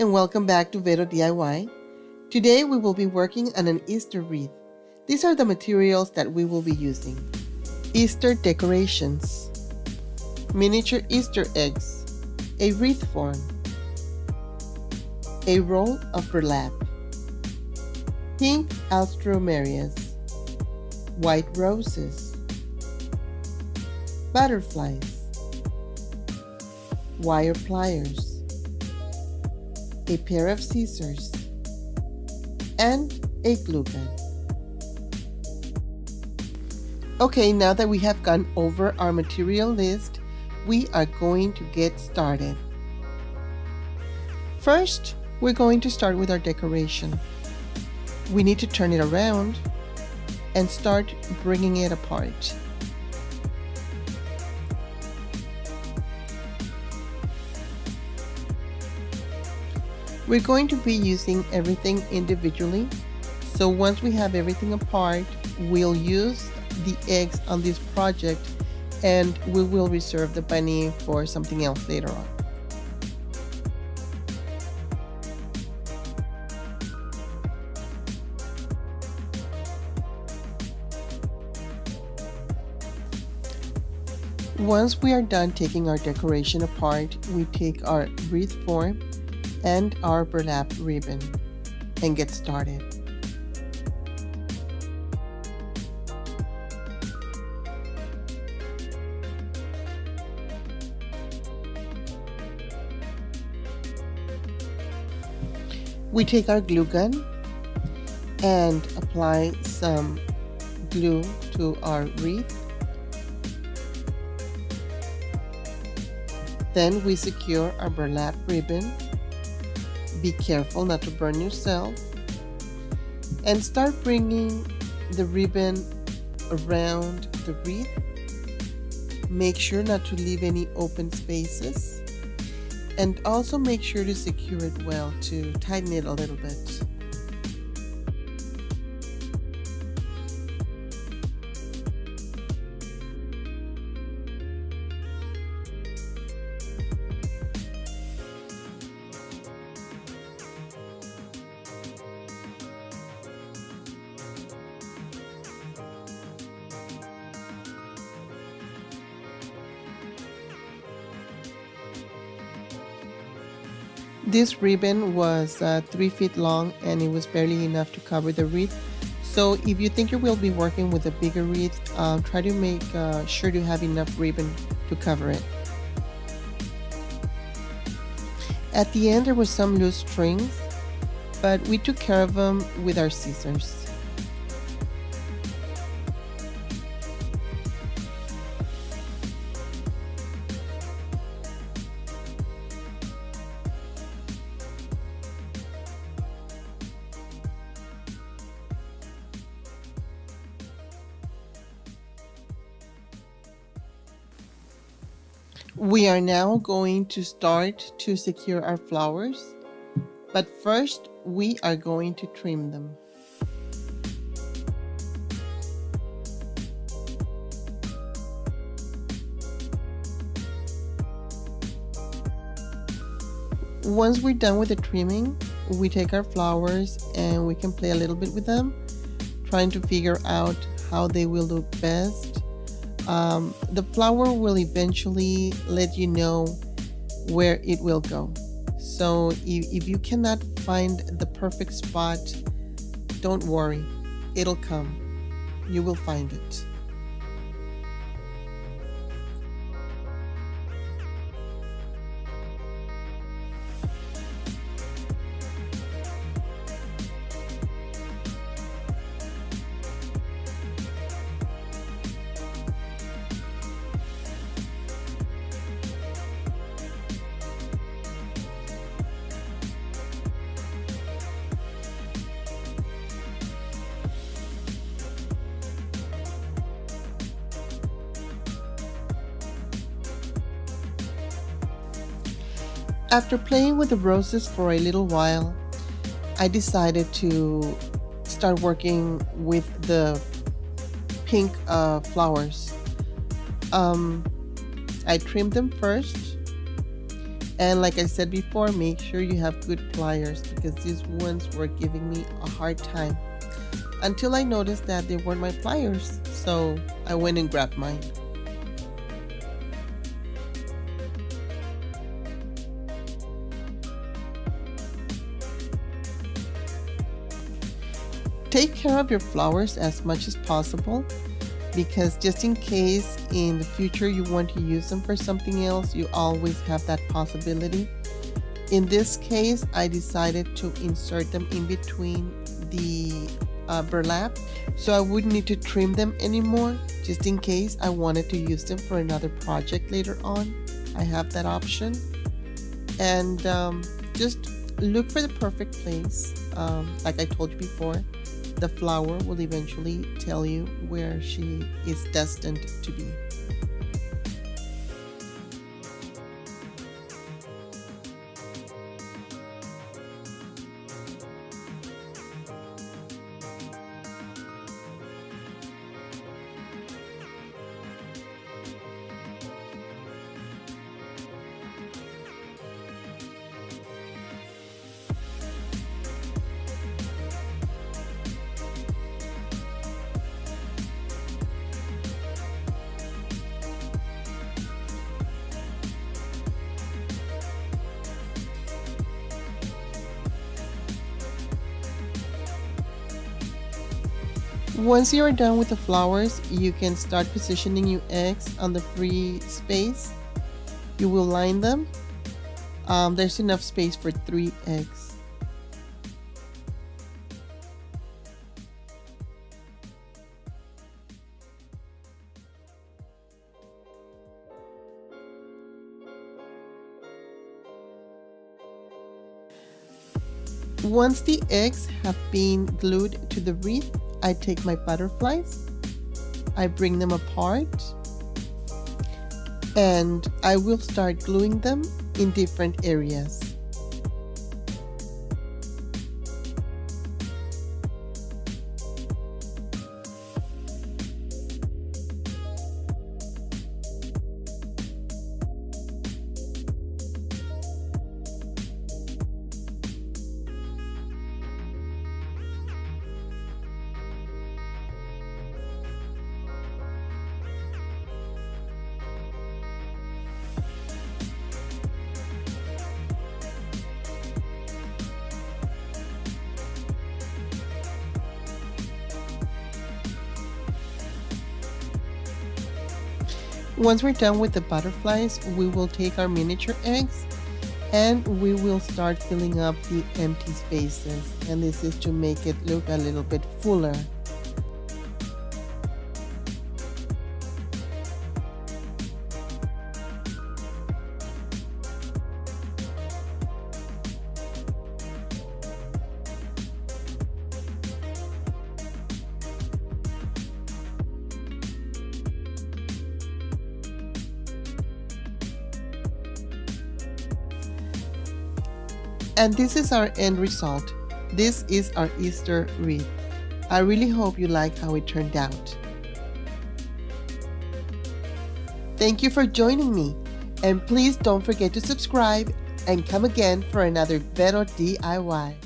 and welcome back to Vero DIY. Today we will be working on an Easter wreath. These are the materials that we will be using. Easter decorations, miniature Easter eggs, a wreath form, a roll of burlap, pink alströmerias, white roses, butterflies, wire pliers, a pair of scissors, and a glue gun. Okay, now that we have gone over our material list, we are going to get started. First, we're going to start with our decoration. We need to turn it around and start bringing it apart. We're going to be using everything individually, so once we have everything apart, we'll use the eggs on this project and we will reserve the bunny for something else later on. Once we are done taking our decoration apart, we take our wreath form and our burlap ribbon and get started. We take our glue gun and apply some glue to our wreath. Then we secure our burlap ribbon. Be careful not to burn yourself, and start bringing the ribbon around the wreath. Make sure not to leave any open spaces, and also make sure to secure it well to tighten it a little bit. This ribbon was 3 feet long and it was barely enough to cover the wreath. So if you think you will be working with a bigger wreath, try to make sure to have enough ribbon to cover it. At the end there was some loose strings, but we took care of them with our scissors. We are now going to start to secure our flowers, but first we are going to trim them. Once we're done with the trimming, we take our flowers and we can play a little bit with them, trying to figure out how they will look best. The flower will eventually let you know where it will go. So if you cannot find the perfect spot, don't worry, it'll come. You will find it. After playing with the roses for a little while, I decided to start working with the pink flowers. I trimmed them first, And like I said before, make sure you have good pliers because these ones were giving me a hard time until I noticed that they weren't my pliers. So I went and grabbed mine. Take care of your flowers as much as possible because just in case in the future you want to use them for something else, you always have that possibility. In this case, I decided to insert them in between the burlap so I wouldn't need to trim them anymore, just in case I wanted to use them for another project later on. I have that option. And just look for the perfect place. Like I told you before, the flower will eventually tell you where she is destined to be. Once you are done with the flowers, you can start positioning your eggs on the free space. You will line them. There's enough space for 3 eggs. Once the eggs have been glued to the wreath, I take my butterflies, I bring them apart, and I will start gluing them in different areas. Once we're done with the butterflies, we will take our miniature eggs and we will start filling up the empty spaces. And this is to make it look a little bit fuller. And this is our end result. This is our Easter wreath. I really hope you like how it turned out. Thank you for joining me, and please don't forget to subscribe and come again for another Vero DIY.